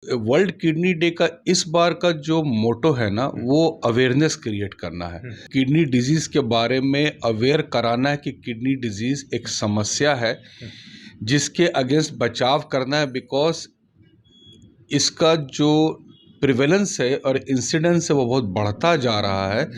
World kidney day का इस बार का जो मोटो है ना, वो अवेयरनेस क्रिएट करना है। किडनी डिजीज के बारे में अवेयर कराना है कि किडनी डिजीज एक समस्या है जिसके अगेंस्ट बचाव करना है, बिकॉज इसका जो प्रिवेलेंस है और इंसिडेंस है वो बहुत बढ़ता जा रहा है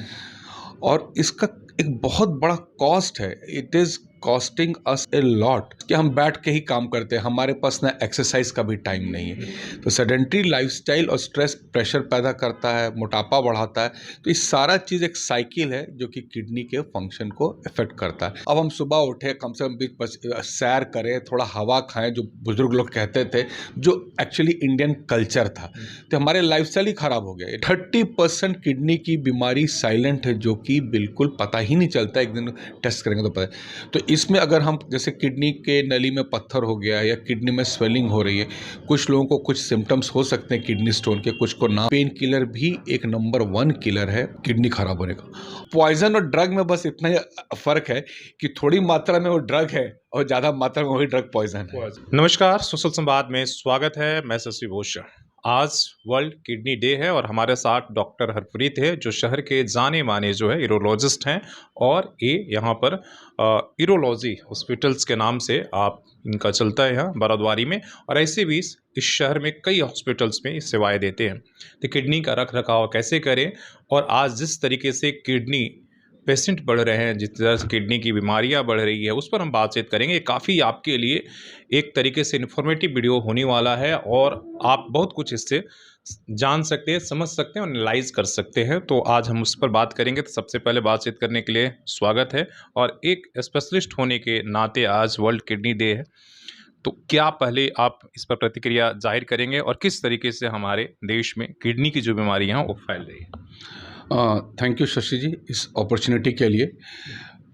और इसका एक बहुत बड़ा कॉस्ट है। It is costing us a lot कि हम बैठ के ही काम करते हैं, हमारे पास ना एक्सरसाइज का भी टाइम नहीं है। तो सेडेंट्री लाइफस्टाइल और स्ट्रेस प्रेशर पैदा करता है, मोटापा बढ़ाता है। तो ये सारा चीज़ एक साइकिल है जो कि किडनी के फंक्शन को इफेक्ट करता है। अब हम सुबह उठे, कम से कम सैर करें, थोड़ा हवा खाएं, जो बुजुर्ग लोग कहते थे, जो एक्चुअली इंडियन कल्चर था। तो हमारे लाइफस्टाइल ही खराब हो गया। 30% किडनी की बीमारी साइलेंट है, जो कि बिल्कुल पता ही नहीं चलता, एक दिन टेस्ट करेंगे तो पता है। तो इसमें अगर हम जैसे किडनी के नली में पत्थर हो गया या किडनी में स्वेलिंग हो रही है, कुछ लोगों को कुछ सिम्टम्स हो सकते हैं किडनी स्टोन के, कुछ को ना। पेन किलर भी एक नंबर 1 किलर है किडनी खराब होने का। पॉइजन और ड्रग में बस इतना ही फर्क है कि थोड़ी मात्रा में वो ड्रग है और ज़्यादा मात्रा में वही ड्रग पॉइजन है। नमस्कार, सुशल संवाद में स्वागत है। मैं शशि भूषण। आज वर्ल्ड किडनी डे है और हमारे साथ डॉक्टर हरप्रीत है, जो शहर के जाने माने जो है यूरोलॉजिस्ट हैं और ये यहाँ पर यूरोलॉजी हॉस्पिटल्स के नाम से आप इनका चलता है यहाँ बरौदवारी में, और ऐसे भी इस शहर में कई हॉस्पिटल्स में सेवाएं देते हैं। तो किडनी का रख रखाव कैसे करें, और आज जिस तरीके से किडनी पेशेंट बढ़ रहे हैं, जिस तरह से किडनी की बीमारियां बढ़ रही है, उस पर हम बातचीत करेंगे। काफ़ी आपके लिए एक तरीके से इन्फॉर्मेटिव वीडियो होने वाला है और आप बहुत कुछ इससे जान सकते हैं, समझ सकते हैं और एनालाइज कर सकते हैं। तो आज हम उस पर बात करेंगे। तो सबसे पहले बातचीत करने के लिए स्वागत है, और एक स्पेशलिस्ट होने के नाते आज वर्ल्ड किडनी डे है, तो क्या पहले आप इस पर प्रतिक्रिया जाहिर करेंगे और किस तरीके से हमारे देश में किडनी की जो बीमारियां हैं वो फैल रही है? थैंक यू शशि जी इस अपॉर्चुनिटी के लिए।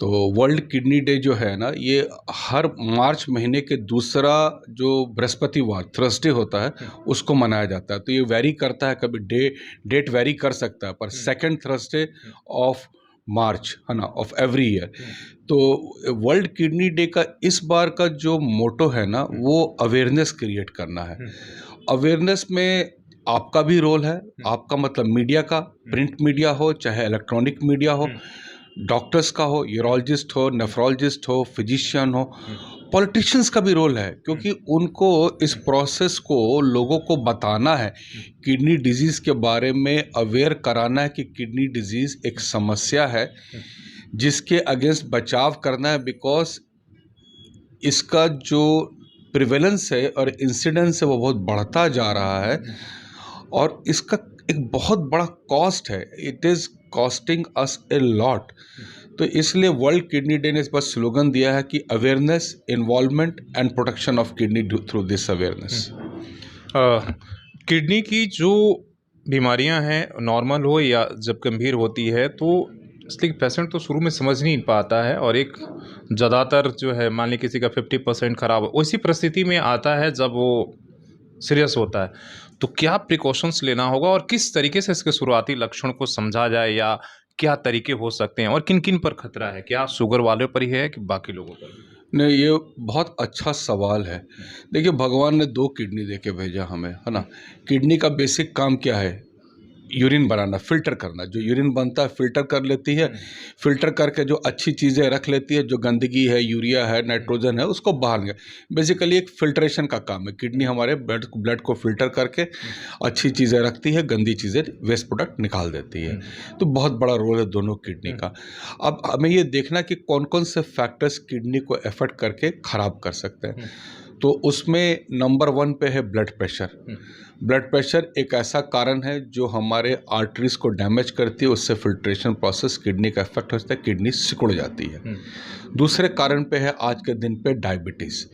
तो वर्ल्ड किडनी डे जो है ना, ये हर मार्च महीने के दूसरा जो बृहस्पतिवार थर्सडे होता है उसको मनाया जाता है। तो ये वेरी करता है, कभी डेट वेरी कर सकता है, पर सेकंड थर्सडे ऑफ मार्च है ना, ऑफ एवरी ईयर। तो वर्ल्ड किडनी डे का इस बार का जो मोटो है ना, वो अवेयरनेस क्रिएट करना है। अवेयरनेस में आपका भी रोल है। आपका मतलब मीडिया का, प्रिंट मीडिया हो चाहे इलेक्ट्रॉनिक मीडिया हो, डॉक्टर्स का हो, यूरोलॉजिस्ट हो, नेफ्रोलॉजिस्ट हो, फिजिशियन हो, पॉलिटिशियंस का भी रोल है, क्योंकि उनको इस प्रोसेस को लोगों को बताना है, किडनी डिजीज़ के बारे में अवेयर कराना है कि किडनी डिजीज़ एक समस्या है जिसके अगेंस्ट बचाव करना है, बिकॉज इसका जो प्रिवेलेंस है और इंसिडेंस है वो बहुत बढ़ता जा रहा है और इसका एक बहुत बड़ा कॉस्ट है। It is costing us a lot. तो इसलिए वर्ल्ड किडनी डे ने इस बार स्लोगन दिया है कि awareness, involvement and protection of kidney through this awareness. Kidney की जो बीमारियां हैं, नॉर्मल हो या जब गंभीर होती है, तो इसलिए पेशेंट तो शुरू में समझ नहीं पाता है, और एक ज़्यादातर जो है, मान लीजिए किसी का 50% खराब हो, उसी परिस्थिति में आता है जब वो सीरियस होता है। तो क्या प्रिकॉशंस लेना होगा और किस तरीके से इसके शुरुआती लक्षण को समझा जाए, या क्या तरीके हो सकते हैं और किन किन पर खतरा है? क्या शुगर वाले पर ही है कि बाकी लोगों पर भी? नहीं, ये बहुत अच्छा सवाल है। देखिए, भगवान ने 2 किडनी दे के भेजा हमें, है ना। किडनी का बेसिक काम क्या है? यूरिन बनाना, फ़िल्टर करना। जो यूरिन बनता है फ़िल्टर कर लेती है, फ़िल्टर करके जो अच्छी चीज़ें रख लेती है, जो गंदगी है, यूरिया है, नाइट्रोजन है, उसको बाहर निकाल। बेसिकली एक फ़िल्ट्रेशन का काम है। किडनी हमारे ब्लड को फ़िल्टर करके अच्छी चीज़ें रखती है, गंदी चीज़ें, वेस्ट प्रोडक्ट निकाल देती है। तो बहुत बड़ा रोल है दोनों किडनी का। अब हमें ये देखना कि कौन-कौन से फैक्टर्स किडनी को अफ़ेक्ट करके ख़राब कर सकते हैं। तो उसमें नंबर 1 पे है ब्लड प्रेशर। ब्लड प्रेशर एक ऐसा कारण है जो हमारे आर्टरीज को डैमेज करती है, उससे फिल्ट्रेशन प्रोसेस किडनी का इफेक्ट होता है, किडनी सिकुड़ जाती है। दूसरे कारण पे है आज के दिन पे डायबिटीज़।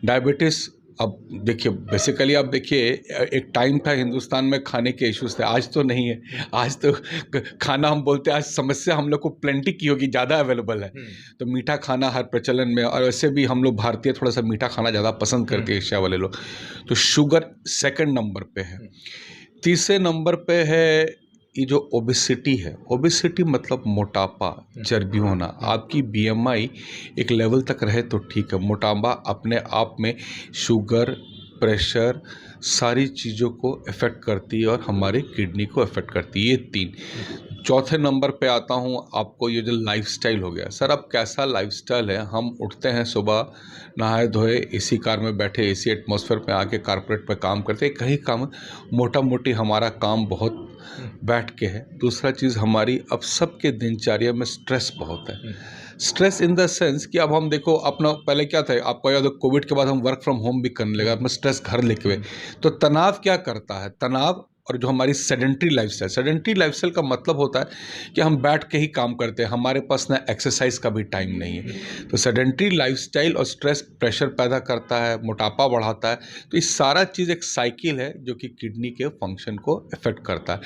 डायबिटीज़, अब देखिए, बेसिकली आप देखिए, एक टाइम था हिंदुस्तान में खाने के इश्यूज थे, आज तो नहीं है। आज तो खाना हम बोलते हैं, आज समस्या हम लोग को प्लेंटी की होगी, ज़्यादा अवेलेबल है। तो मीठा खाना हर प्रचलन में, और वैसे भी हम लोग भारतीय थोड़ा सा मीठा खाना ज़्यादा पसंद करते हैं, एशिया वाले लोग। तो शुगर सेकंड नंबर पे है। तीसरे नंबर पे है ये जो ओबेसिटी है। ओबेसिटी मतलब मोटापा, चर्बी होना। आपकी बीएमआई एक लेवल तक रहे तो ठीक है। मोटापा अपने आप में शुगर, प्रेशर, सारी चीज़ों को अफेक्ट करती है और हमारी किडनी को अफेक्ट करती है। ये 3। चौथे नंबर पे आता हूँ आपको, ये जो लाइफस्टाइल हो गया। सर अब कैसा लाइफस्टाइल है, हम उठते हैं सुबह, नहाए धोए, एसी कार में बैठे, एसी एटमॉस्फेयर पे आके कारपोरेट पे काम करते हैं। कहीं काम मोटा मोटी हमारा काम बहुत बैठ के है। दूसरा चीज़ हमारी अब सबके दिनचर्या में स्ट्रेस बहुत है। स्ट्रेस इन द सेंस कि अब हम देखो अपना, पहले क्या था आपको याद है, कोविड के बाद हम वर्क फ्रॉम होम भी करने लगा, अपना स्ट्रेस घर लेके हुए। तो तनाव क्या करता है, तनाव और जो हमारी सेडेंट्री लाइफस्टाइल का मतलब होता है कि हम बैठ के ही काम करते हैं, हमारे पास ना एक्सरसाइज का भी टाइम नहीं है। तो सेडेंट्री लाइफस्टाइल और स्ट्रेस प्रेशर पैदा करता है, मोटापा बढ़ाता है। तो ये सारा चीज़ एक साइकिल है जो कि किडनी के फंक्शन को अफेक्ट करता है।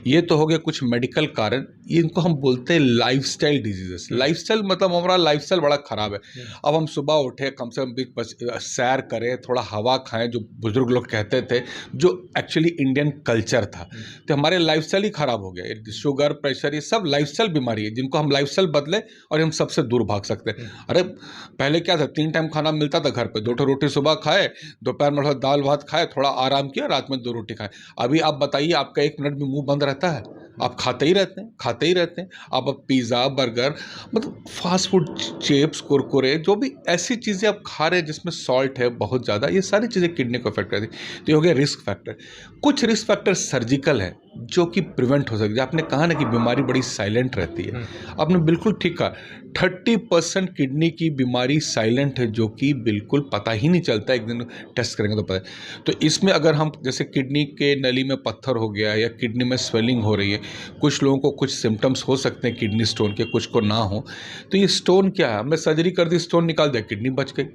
ये तो हो गया कुछ मेडिकल कारण, इनको हम बोलते हैं लाइफस्टाइल डिजीजेस। लाइफस्टाइल मतलब हमारा लाइफस्टाइल बड़ा ख़राब है। अब हम सुबह उठे, कम से कम सैर करें, थोड़ा हवा खाएं, जो बुजुर्ग लोग कहते थे, जो एक्चुअली इंडियन कल्चर था। तो हमारे लाइफस्टाइल ही ख़राब हो गया। शुगर, प्रेशर, ये सब लाइफस्टाइल बीमारी है जिनको हम लाइफस्टाइल बदले और हम सबसे दूर भाग सकते हैं। अरे पहले क्या था, 3 टाइम खाना मिलता था घर पे, 2 रोटी सुबह खाए, दोपहर में थोड़ा दाल भात खाए, थोड़ा आराम किया, रात में 2 रोटी खाए। अभी आप बताइए, आपका 1 मिनट भी मुंह बंद रहता है? आप खाते ही रहते हैं। आप अब पिज़्ज़ा, बर्गर, मतलब फास्ट फूड, चिप्स, कुरकुरे, जो भी ऐसी चीज़ें आप खा रहे हैं जिसमें सॉल्ट है बहुत ज़्यादा, ये सारी चीज़ें किडनी को अफेक्ट करती है। तो ये हो गया रिस्क फैक्टर। कुछ रिस्क फैक्टर सर्जिकल है जो कि प्रिवेंट हो सकती है। आपने कहा ना कि बीमारी बड़ी साइलेंट रहती है, आपने बिल्कुल ठीक कहा। 30% किडनी की बीमारी साइलेंट है जो कि बिल्कुल पता ही नहीं चलता, एक दिन टेस्ट करेंगे तो पता है। तो इसमें अगर हम, जैसे किडनी के नली में पत्थर हो गया या किडनी में स्वेलिंग हो रही है, कुछ लोगों को कुछ सिम्टम्स हो सकते हैं किडनी स्टोन के, कुछ को ना हो। तो ये स्टोन क्या है, हमने सर्जरी कर दी, स्टोन निकाल दिया, किडनी बच गई।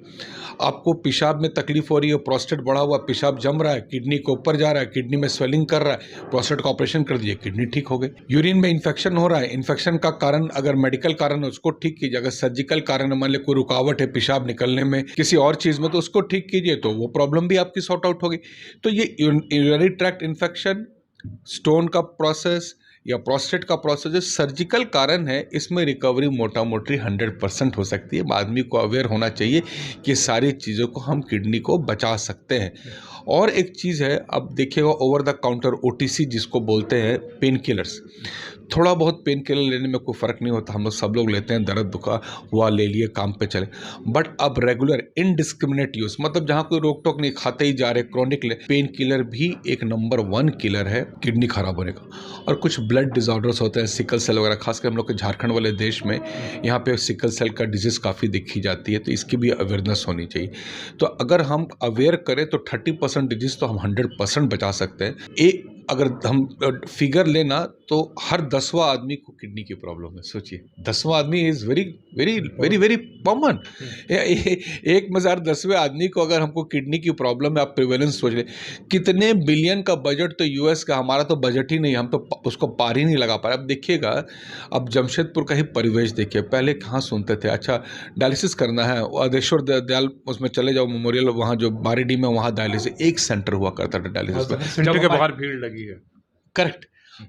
आपको पेशाब में तकलीफ हो रही है, प्रोस्टेट बढ़ा हुआ, पेशाब जम रहा है, किडनी के ऊपर जा रहा है, किडनी में स्वेलिंग कर रहा है, प्रोस्टेट का ऑपरेशन कर दिए, किडनी ठीक हो गई। यूरिन में इन्फेक्शन हो रहा है, इन्फेक्शन का कारण अगर मेडिकल कारण है उसको ठीक कीजिए, अगर सर्जिकल कारण है, मान ली कोई रुकावट है पेशाब निकलने में, किसी और चीज़ में, तो उसको ठीक कीजिए, तो वो प्रॉब्लम भी आपकी सॉर्ट आउट होगी। तो ये यूरिनरी ट्रैक्ट इन्फेक्शन, स्टोन का प्रोसेस या प्रोस्टेट का प्रोसेस जो सर्जिकल कारण है, इसमें रिकवरी मोटा मोटी 100% हो सकती है। आदमी को अवेयर होना चाहिए कि सारी चीज़ों को हम किडनी को बचा सकते हैं। और एक चीज़ है, अब देखिएगा, ओवर द काउंटर OTC जिसको बोलते हैं, पेन किलर्स, थोड़ा बहुत पेन किलर लेने में कोई फ़र्क नहीं होता, हम लोग सब लोग लेते हैं, दर्द दुखा हुआ ले लिए, काम पे चले। बट अब रेगुलर इनडिस्क्रिमिनेट यूज़, मतलब जहाँ कोई रोक टोक नहीं, खाते ही जा रहे, क्रॉनिक ले, पेन किलर भी एक नंबर 1 किलर है किडनी खराब होने का। और कुछ ब्लड डिसऑर्डर्स होते हैं, सिकल सेल वगैरह, खासकर हम लोग के झारखंड वाले देश में यहाँ पे सिकल सेल का डिजीज़ काफ़ी देखी जाती है, तो इसकी भी अवेयरनेस होनी चाहिए। तो अगर हम अवेयर करें तो 30% डिजीज़ तो हम 100% बचा सकते हैं। अगर हम फिगर लेना तो हर 10वां आदमी को किडनी की प्रॉब्लम है। सोचिए, 10वां आदमी is very very very very common. एक में से हर 10वें आदमी को अगर हमको किडनी की प्रॉब्लम है, आप प्रिवेलेंस सोच लें, कितने बिलियन का बजट तो US का, हमारा तो बजट ही नहीं, हम तो उसको पार ही नहीं लगा पा रहे। अब देखिएगा, अब जमशेदपुर का ही परिवेश देखिए, पहले कहाँ सुनते थे, अच्छा डायलिसिस करना है, आदेश्वर दयाल उसमें चले जाओ, मेमोरियल, वहाँ जो बारीडी में, वहाँ डायलिसिस, एक सेंटर हुआ करता था डायलिसिस सेंटर के बाहर भीड़ लगी है। करेक्ट।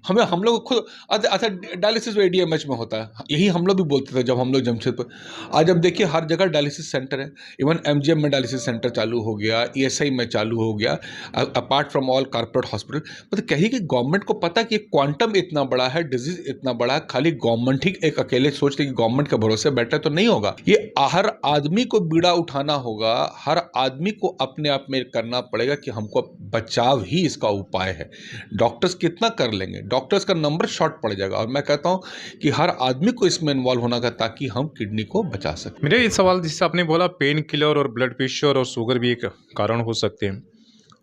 हम लोग खुद, अच्छा डायलिसिस ADMH में होता है, यही हम लोग भी बोलते थे जब हम लोग जमशेदपुर। आज अब देखिए हर जगह डायलिसिस सेंटर है, इवन MGM में डायलिसिस सेंटर चालू हो गया, ESI में चालू हो गया, apart from all corporate hospital. मतलब कहीं कि गवर्नमेंट को पता कि क्वांटम इतना बड़ा है, डिजीज इतना बड़ा है, खाली गवर्नमेंट ही एक अकेले सोचते कि गवर्नमेंट के भरोसे बैठे तो नहीं होगा। ये हर आदमी को बीड़ा उठाना होगा, हर आदमी को अपने आप में करना पड़ेगा कि हमको बचाव ही इसका उपाय है। डॉक्टर्स कितना कर लेंगे, डॉक्टर्स का नंबर शॉर्ट पड़ जाएगा। और मैं कहता हूं कि हर आदमी को इसमें इन्वॉल्व होना का, ताकि हम किडनी को बचा सकें। मेरे ये सवाल, जिससे आपने बोला पेन किलर और ब्लड प्रेशर और शुगर भी एक कारण हो सकते हैं।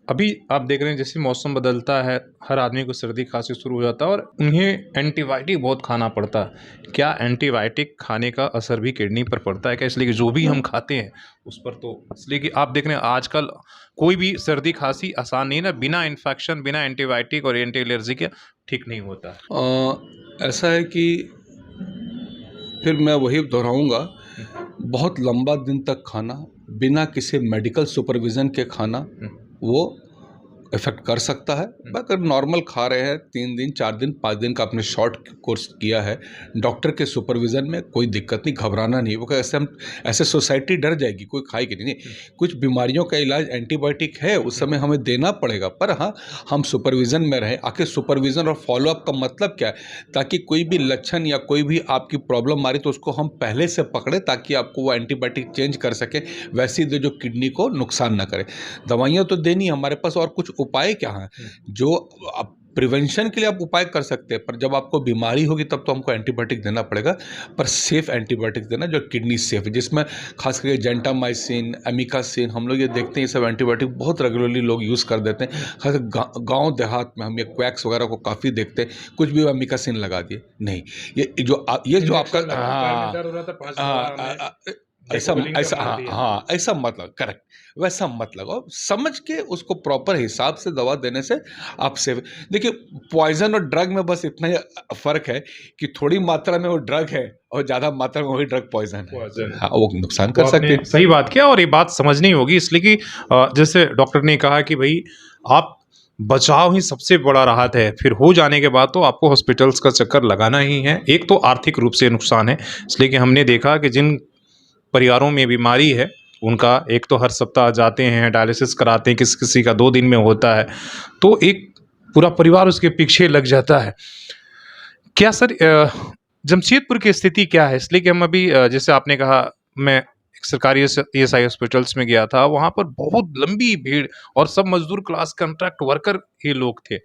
अभी आप देख रहे हैं जैसे मौसम बदलता है, हर आदमी को सर्दी खांसी शुरू हो जाता है और उन्हें एंटीबायोटिक बहुत खाना पड़ता है। क्या एंटीबायोटिक खाने का असर भी किडनी पर पड़ता है क्या? इसलिए कि जो भी हम खाते हैं उस पर, तो इसलिए कि आप देख रहे हैं आजकल कोई भी सर्दी खांसी आसान नहीं है ना, बिना इन्फेक्शन, बिना एंटीबायोटिक और एंटी एलर्जी के ठीक नहीं होता है। ऐसा है कि फिर मैं वही दोहराऊंगा, बहुत लंबा दिन तक खाना, बिना किसी मेडिकल सुपरविज़न के खाना, वो इफेक्ट कर सकता है। अगर नॉर्मल खा रहे हैं 3 दिन 4 दिन 5 दिन का आपने शॉर्ट कोर्स किया है डॉक्टर के सुपरविजन में, कोई दिक्कत नहीं, घबराना नहीं। वो ऐसे हम ऐसे सोसाइटी डर जाएगी, कोई खाएगी नहीं। कुछ बीमारियों का इलाज एंटीबायोटिक है, उस समय हमें देना पड़ेगा, पर हाँ हम सुपरविजन में रहें। आखिर सुपरविजन और फॉलोअप का मतलब क्या है, ताकि कोई भी लक्षण या कोई भी आपकी प्रॉब्लम आ रही तो उसको हम पहले से पकड़े, ताकि आपको वो एंटीबायोटिक चेंज कर सके वैसी दे जो किडनी को नुकसान ना करे। दवाइयाँ तो देनी है हमारे पास, और कुछ उपाय क्या हैं जो आप प्रिवेंशन के लिए आप उपाय कर सकते हैं, पर जब आपको बीमारी होगी तब तो हमको एंटीबायोटिक देना पड़ेगा। पर सेफ एंटीबायोटिक देना जो किडनी सेफ है, जिसमें खास करके जेंटामाइसिन, एमिकासिन, हम लोग ये देखते हैं ये सब एंटीबायोटिक बहुत रेगुलरली लोग यूज़ कर देते हैं। खास गाँव देहात में हम ये क्वैक्स वगैरह को काफ़ी देखते हैं, कुछ भी एमिकासिन लगा दिए, नहीं। ये जो आपका ऐसा ऐसा हाँ हाँ ऐसा मतलब करेक्ट, वैसा मतलब और समझ के उसको प्रॉपर हिसाब से दवा देने से आप सेव। देखिए पॉइजन और ड्रग में बस इतना ही फर्क है कि थोड़ी मात्रा में वो ड्रग है और ज़्यादा मात्रा में वही ड्रग पॉइजन है। हाँ वो नुकसान तो कर सकते आपने हैं। सही बात किया और ये बात समझनी होगी इसलिए कि जैसे डॉक्टर ने कहा कि भाई आप बचाव ही सबसे बड़ा राहत है, फिर हो जाने के बाद तो आपको हॉस्पिटल्स का चक्कर लगाना ही है। एक तो आर्थिक रूप से नुकसान है, इसलिए कि हमने देखा कि जिन परिवारों में बीमारी है उनका एक तो हर सप्ताह जाते हैं डायलिसिस कराते हैं, किसी किसी का 2 दिन में होता है, तो एक पूरा परिवार उसके पीछे लग जाता है। क्या सर जमशेदपुर की स्थिति क्या है? इसलिए कि हम अभी जैसे आपने कहा, मैं एक सरकारी ईएसआई हॉस्पिटल्स में गया था, वहाँ पर बहुत लंबी भीड़ और सब मजदूर क्लास कॉन्ट्रैक्ट वर्कर ही लोग थे।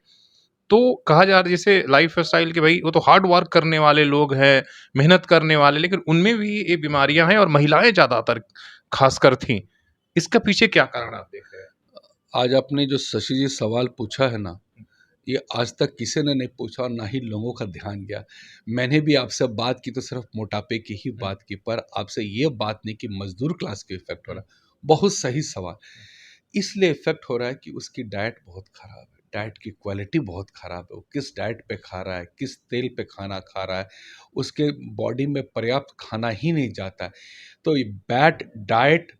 तो कहा जा रहा है जैसे लाइफ़स्टाइल के भाई वो तो हार्ड वर्क करने वाले लोग हैं, मेहनत करने वाले, लेकिन उनमें भी ये बीमारियाँ हैं और महिलाएँ ज़्यादातर ख़ासकर थीं। इसका पीछे क्या कारण आप देख रहे हैं? आज आपने जो शशि जी सवाल पूछा है ना, ये आज तक किसी ने नहीं पूछा और ना ही लोगों का ध्यान गया। मैंने भी आपसे बात की तो सिर्फ मोटापे की ही बात की, पर आपसे ये बात नहीं कि मजदूर क्लास के इफेक्ट हो रहा है। बहुत सही सवाल। इसलिए इफेक्ट हो रहा है कि उसकी डाइट बहुत खराब है, डाइट की क्वालिटी बहुत खराब है। वो किस डाइट पे खा रहा है, किस तेल पे खाना खा रहा है, उसके बॉडी में पर्याप्त खाना ही नहीं जाता है। तो ये bad diet,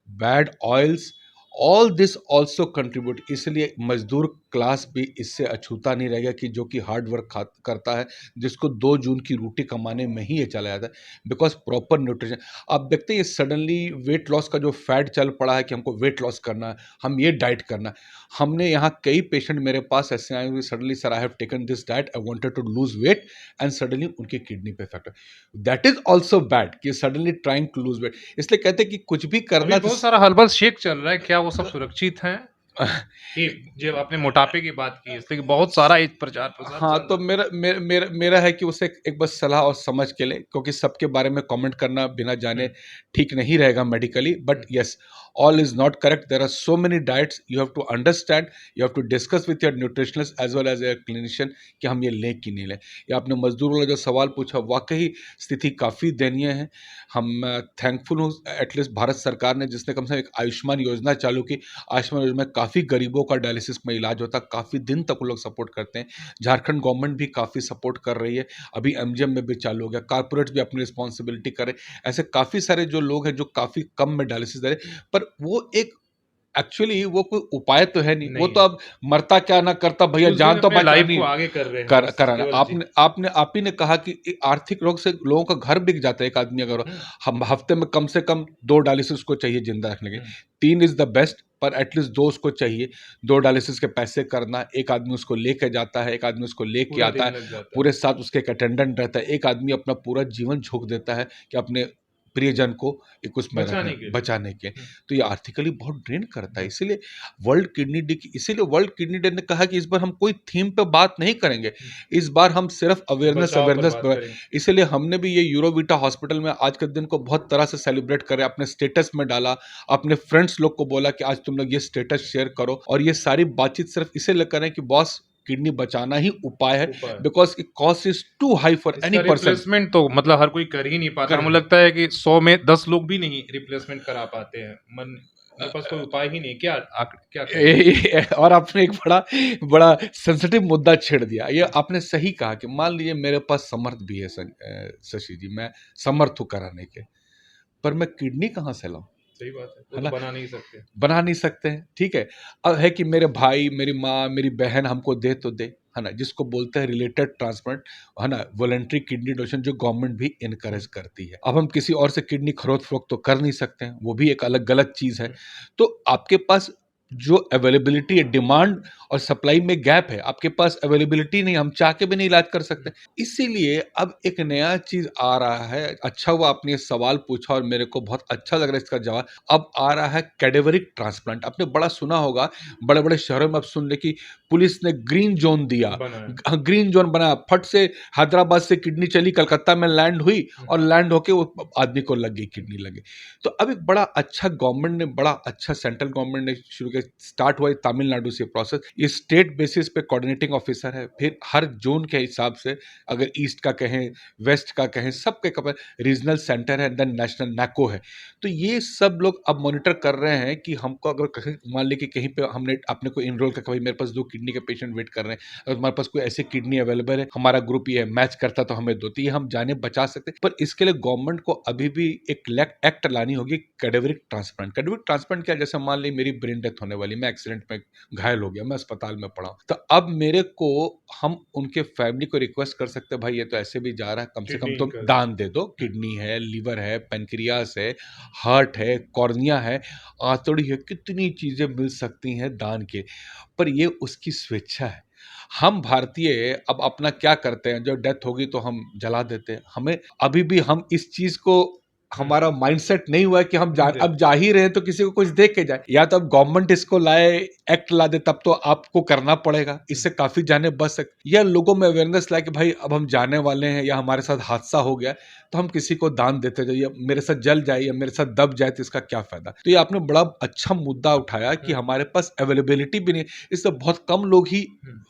bad oils, all this also contribute. इसलिए मजदूर क्लास भी इससे अछूता नहीं रहेगा कि जो कि हार्ड वर्क करता है, जिसको 2 जून की रोटी कमाने में ही ये चला जाता है, बिकॉज प्रॉपर न्यूट्रिशन। आप देखते हैं ये सडनली वेट लॉस का जो फैट चल पड़ा है कि हमको वेट लॉस करना है, हम ये डाइट करना है। हमने यहाँ कई पेशेंट मेरे पास ऐसे आए हुए, suddenly sir I have taken this diet, I wanted to lose weight, and suddenly उनकी किडनी पे effect. That is also bad कि suddenly trying to lose weight. इसलिए कहते हैं कि कुछ भी करना अभी बहुत सारा हर्बल शेक चल रहा है, क्या वो सब सुरक्षित हैं? कि जब आपने मोटापे की बात की, इसलिए कि बहुत सारा एक प्रचार प्रसार हाँ, चल तो रहा है। मेरा है कि उसे एक बस सलाह और समझ के ले, क्योंकि सबके बारे में कमेंट करना बिना जाने ठीक नहीं रहेगा medically. But yes, all is not correct. There are so many diets you have to understand, you have to discuss with your nutritionist as well as your clinician कि हम ये लें कि नहीं लें। या आपने मजदूर वाला जो सवाल पूछा, वाकई स्थिति काफ़ी दयनीय है। हम थैंकफुल हूँ एटलीस्ट भारत सरकार ने, जिसने कम से कम एक आयुष्मान योजना चालू की। आयुष्मान योजना में काफ़ी गरीबों का डायलिसिस में इलाज होता है, काफ़ी दिन तक वो लोग सपोर्ट करते हैं। झारखंड गवर्नमेंट भी काफ़ी सपोर्ट कर रही है, अभी एमजीएम में भी चालू हो गया। कॉर्पोरेट्स भी अपनी रिस्पॉन्सिबिलिटी करें। ऐसे काफ़ी सारे जो लोग हैं जो काफ़ी कम में डायलिसिस दे रहे हैं, पर वो एक एक्चुअली वो कोई उपाय तो है नहीं। वो नहीं तो है। अब मरता क्या ना करता भैया, कुछ जान दिन तो अपने लाइफ बचानी को है। आगे कर रहे हैं बस कराना केवल जी। आप ही ने कहा कि आर्थिक रोग से लोगों का घर बिक जाता है। एक आदमी अगर हम हफ्ते में कम से कम 2 डायलिसिस को चाहिए जिंदा रखने के, 3 इज द बेस्ट, पर एटलीस्ट 2 उसको चाहिए। 2 डायलिसिस के पैसे करना, एक आदमी उसको लेके जाता है, एक आदमी उसको लेके पूरा आता दिन है, लग जाता है। पूरे साथ उसके एक अटेंडेंट रहता है। एक आदमी अपना पूरा जीवन झोंक देता है कि अपने प्रियजन को एक उसमें रखने, बचाने के लिए। बचाने के। तो ये आर्थिकली बहुत ड्रेन करता है। इसीलिए वर्ल्ड किडनी डे ने कहा कि इस बार हम कोई थीम पे बात नहीं करेंगे, इस बार हम सिर्फ अवेयरनेस बचाव पर अवेयरनेस बात पर। करेंगे। इसीलिए हमने भी ये यूरोविटा हॉस्पिटल में आज के दिन को बहुत तरह से सेलिब्रेट करे, अपने स्टेटस में डाला, अपने फ्रेंड्स लोग को बोला कि आज तुम लोग ये स्टेटस शेयर करो। और ये सारी बातचीत सिर्फ इसे लेकर है कि बॉस किडनी बचाना ही उपाय है, उपाय। Because cost is too high for any इसका पर्सन। रिप्लेसमेंट तो मतलब हर कोई कर ही नहीं पाता। मुझे लगता है कि 100 में 10 लोग भी नहीं रिप्लेसमेंट करा पाते हैं। उनके पास कोई उपाय ही नहीं। क्या कहेंगे? और आपने एक बड़ा बड़ा सेंसिटिव मुद्दा छेड़ दिया। ये आपने सही कहा कि मान लीजिए मेरे पास समर्थ भी है शशि जी, मैं समर्थ हूँ कराने के, पर मैं किडनी कहाँ से लाऊं? सही बात है, वो है तो ना? बना नहीं सकते। बना नहीं सकते हैं, ठीक है। अब है कि मेरे भाई, मेरी माँ, मेरी बहन हमको दे तो दे, है ना? जिसको बोलते हैं रिलेटेड ट्रांसप्लांट, है ना? वॉलंटरी किडनी डोनेशन जो गवर्नमेंट भी इनकरेज करती है। अब हम किसी और से किडनी खरीद-फरोख्त तो कर नहीं सकते हैं, वो भी एक अलग गलत चीज़ है। तो आपके पास जो अवेलेबिलिटी है, डिमांड और सप्लाई में गैप है, आपके पास अवेलेबिलिटी नहीं, हम चाह के भी नहीं इलाज कर सकते। इसीलिए अब एक नया चीज़ आ रहा है, अच्छा हुआ आपने ये सवाल पूछा और मेरे को बहुत अच्छा लग रहा है इसका जवाब। अब आ रहा है कैडेवरिक ट्रांसप्लांट। आपने बड़ा सुना होगा, बड़े-बड़े शहरों में आप सुन रहे कि पुलिस ने ग्रीन ज़ोन दिया, बनाया। ग्रीन ज़ोन बनाया, फट से हैदराबाद से किडनी चली, कलकत्ता में लैंड हुई और लैंड होके वो आदमी को लग गई, किडनी लग गई। तो अब एक बड़ा अच्छा गवर्नमेंट ने, बड़ा अच्छा सेंट्रल गवर्नमेंट ने शुरू किया, स्टार्ट हुआ है तमिलनाडु से प्रोसेस। ये स्टेट बेसिस पे कोऑर्डिनेटिंग ऑफिसर है, फिर हर जोन के हिसाब से, अगर ईस्ट का कहें, वेस्ट का कहें, सबके रीजनल सेंटर है, देन नेशनल नैको है। तो ये सब लोग अब मॉनिटर कर रहे हैं कि हमको अगर कहीं मान ली कि कहीं पे हमने अपने को इनरोल कर, भाई मेरे पास 2 किडनी के पेशेंट वेट कर रहे हैं, अगर हमारे पास कोई ऐसी किडनी अवेलेबल है, हमारा ग्रुप ये है, मैच करता तो हमें दो, तो ये हम जाने बचा सकते हैं। पर इसके लिए गवर्नमेंट को अभी भी एक एक्ट लानी होगी, कैडेवरिक ट्रांसप्लांट। कैडेवरिक ट्रांसप्लांट क्या, जैसे मान ली मेरी ब्रेन डेथ होने वाली, मैं एक्सीडेंट में घायल हो गया, मैं अस्पताल में पड़ा हूं, तो अब मेरे को, हम उनके फैमिली को रिक्वेस्ट कर सकते हैं, भाई ये तो ऐसे भी जा रहा है, कम से कम किडनी तुम कर दो। दान दे दो, किडनी है, लीवर है, पेनक्रियास है, हार्ट है, कॉर्निया है, आंतड़ी है, कितनी चीजें मिल सकती हैं दान के। पर ये उसकी स्वेच्छा है। हम भारतीय अब अपना क्या करते हैं, जब डेथ होगी तो हम जला देते हैं। हमें अभी भी, हम इस चीज को, हमारा माइंडसेट नहीं हुआ है कि हम अब जा ही रहे हैं तो किसी को कुछ दे के जाए। या तो अब गवर्नमेंट इसको लाए, एक्ट ला दे, तब तो आपको करना पड़ेगा, इससे काफी जाने बच सकती। या लोगों में अवेयरनेस लाए कि भाई अब हम जाने वाले हैं, या हमारे साथ हादसा हो गया, तो हम किसी को दान देते जाइए, मेरे साथ जल जाए या मेरे साथ दब जाए तो इसका क्या फायदा। तो ये आपने बड़ा अच्छा मुद्दा उठाया कि हमारे पास अवेलेबिलिटी भी नहीं, इससे बहुत कम लोग ही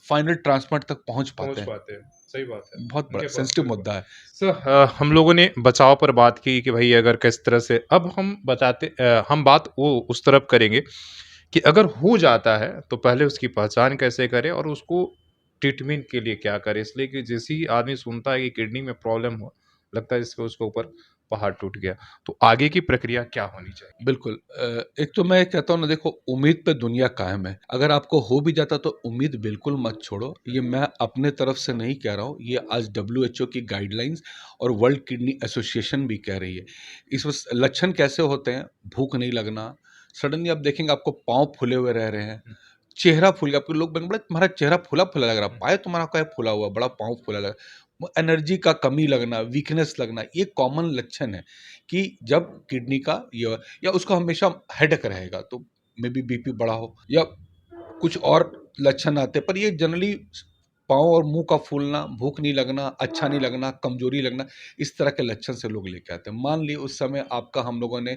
फाइनल ट्रांसप्लांट तक पहुंच पहुँच पाते हैं। पाते हैं, सही बात है। बहुत बड़ा उनके पास सेंसिटिव कोई मुद्दा है। सर हम लोगों ने बचाव पर बात की कि भई अगर किस तरह से अब हम बात वो उस तरफ करेंगे कि अगर हो जाता है, तो पहले उसकी पहचान कैसे करें और उसको ट्रीटमेंट के लिए क्या करें? इसलिए कि जैसे ही आदमी सुनता है कि किडनी में प्रॉब्लम हो, लगता है जैसे उसके ऊपर पहाड़ टूट गया। तो आगे की प्रक्रिया क्या होनी चाहिए? बिल्कुल। एक तो मैं कहता हूँ ना, देखो, उम्मीद पे दुनिया कायम है। अगर आपको हो भी जाता तो उम्मीद बिल्कुल मत छोड़ो। ये मैं अपने तरफ से नहीं कह रहा हूँ, ये आज डब्ल्यूएचओ की गाइडलाइंस और वर्ल्ड किडनी एसोसिएशन भी कह रही है। इस लक्षण कैसे होते हैं? भूख नहीं लगना, सडनली आप देखेंगे आपको पाँव फूले हुए रह रहे हैं, चेहरा फूल गया, आपके लोग बोलेंगे, बड़ा तुम्हारा चेहरा फूला-फूला लग रहा है, पाँव तुम्हारा क्या फूला हुआ, बड़ा पाँव फूला लग रहा है। वो एनर्जी का कमी लगना, वीकनेस लगना, ये कॉमन लक्षण है कि जब किडनी का या उसको हमेशा हेडेक रहेगा, तो मे बी बीपी बढ़ा हो या कुछ और लक्षण आते हैं, पर ये जनरली पाँव और मुंह का फूलना, भूख नहीं लगना, अच्छा नहीं लगना, कमजोरी लगना, इस तरह के लक्षण से लोग लेके आते हैं। मान ली उस समय आपका, हम लोगों ने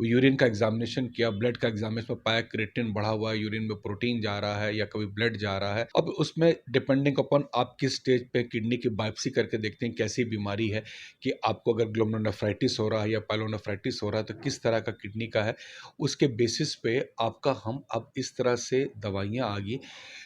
यूरिन का एग्जामिनेशन किया, ब्लड का एग्जामिनेशन में पाया क्रिएटिनिन बढ़ा हुआ है, यूरिन में प्रोटीन जा रहा है या कभी ब्लड जा रहा है। अब उसमें डिपेंडिंग अपॉन आप किस स्टेज पे, किडनी की बायोप्सी करके देखते हैं कैसी बीमारी है, कि आपको अगर ग्लोमेरुलोनेफ्राइटिस हो रहा है या पाइलोनेफ्राइटिस हो रहा है, तो किस तरह का किडनी का है, उसके बेसिस पे आपका, हम अब इस तरह से दवाइयाँ आ गई।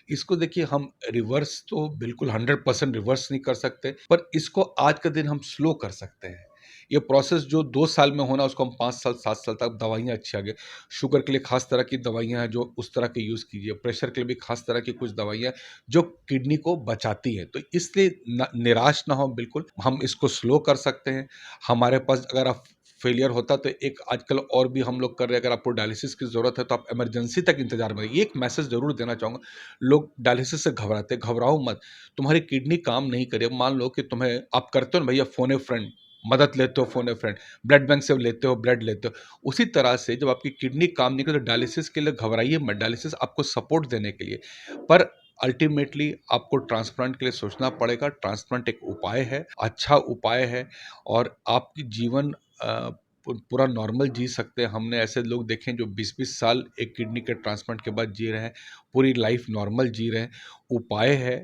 इसको देखिए, हम रिवर्स तो बिल्कुल 100% रिवर्स नहीं कर सकते, पर इसको आज का दिन हम स्लो कर सकते हैं। ये प्रोसेस जो 2 साल में होना, उसको हम 5 साल 7 साल तक, दवाइयाँ अच्छी आ गई। शुगर के लिए खास तरह की दवाइयाँ हैं, जो उस तरह के यूज़ कीजिए। प्रेशर के लिए भी खास तरह की कुछ दवाइयाँ जो किडनी को बचाती हैं। तो इसलिए निराश ना हो बिल्कुल, हम इसको स्लो कर सकते हैं। हमारे पास अगर आप फेलियर होता तो एक आजकल और भी हम लोग कर रहे हैं, अगर आपको डायलिसिस की ज़रूरत है तो आप इमरजेंसी तक इंतज़ार में रहिए। ये एक मैसेज ज़रूर देना चाहूँगा। लोग डायलिसिस से घबराते हैं, घबराओ मत। तुम्हारी किडनी काम नहीं करे, मान लो कि तुम्हें, आप करते हो ना भैया फ़ोन ए फ्रेंड, मदद लेते हो फ़ोन ए फ्रेंड, ब्लड बैंक से लेते हो, ब्लड लेते हो। उसी तरह से जब आपकी किडनी काम नहीं करे तो डायलिसिस के लिए घबराइए मत, डायलिसिस आपको सपोर्ट देने के लिए। पर अल्टीमेटली आपको ट्रांसप्लांट के लिए सोचना पड़ेगा। ट्रांसप्लांट एक उपाय है, अच्छा उपाय है, और आपकी जीवन पूरा नॉर्मल जी सकते हैं। हमने ऐसे लोग देखे हैं जो 20-20 साल एक किडनी के ट्रांसप्लांट के बाद जी रहे हैं, पूरी लाइफ नॉर्मल जी रहे हैं। उपाय है,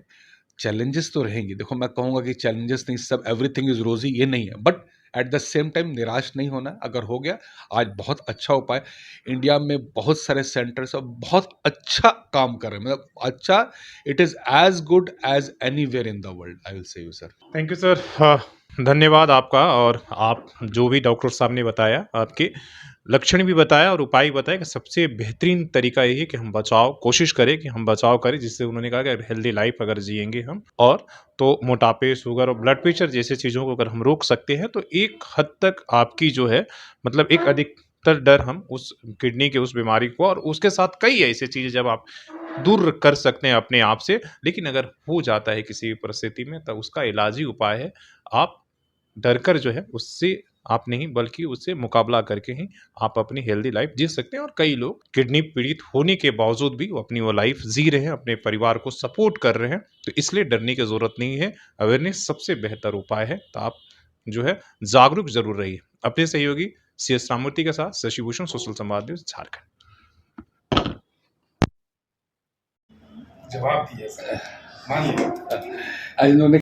चैलेंजेस तो रहेंगे। देखो, मैं कहूँगा कि चैलेंजेस नहीं, सब एवरीथिंग इज़ रोज़ी, ये नहीं है। But at the same time निराश नहीं होना। अगर हो गया, आज बहुत अच्छा उपाय, इंडिया में बहुत सारे सेंटर्स अब बहुत अच्छा काम कर रहे हैं, मतलब अच्छा, it is as good as anywhere in the world, I will say you sir. Thank you sir. धन्यवाद आपका और आप जो भी डॉक्टर साहब ने बताया आपके लक्षण भी बताया और उपाय भी बताया कि सबसे बेहतरीन तरीका यही है कि हम कोशिश करें कि हम बचाव करें, जिससे उन्होंने कहा कि हेल्दी लाइफ अगर जिएँगे हम और तो मोटापे, शुगर और ब्लड प्रेशर जैसी चीज़ों को अगर हम रोक सकते हैं, तो एक हद तक आपकी जो है मतलब एक अधिकतर डर हम उस किडनी के उस बीमारी को और उसके साथ कई ऐसी चीज़ें जब आप दूर कर सकते हैं अपने आप से। लेकिन अगर हो जाता है किसी परिस्थिति में, तब उसका इलाज ही उपाय है। आप डर कर जो है उससे आप नहीं बल्कि उससे मुकाबला करके ही आप अपनी हेल्दी लाइफ जी सकते हैं और कई लोग किडनी पीड़ित होने के बावजूद भी वो अपनी वो लाइफ जी रहे हैं, अपने परिवार को सपोर्ट कर रहे हैं। तो इसलिए डरने की ज़रूरत नहीं है, अवेयरनेस सबसे बेहतर उपाय है। तो आप जो है जागरूक ज़रूर रहिए। अपने सहयोगी सी.एस. राममूर्ति के साथ शशि भूषण, सोशल संवाद न्यूज़, झारखंड। जवाब दिया सर, मान लिया। आज इन्होंने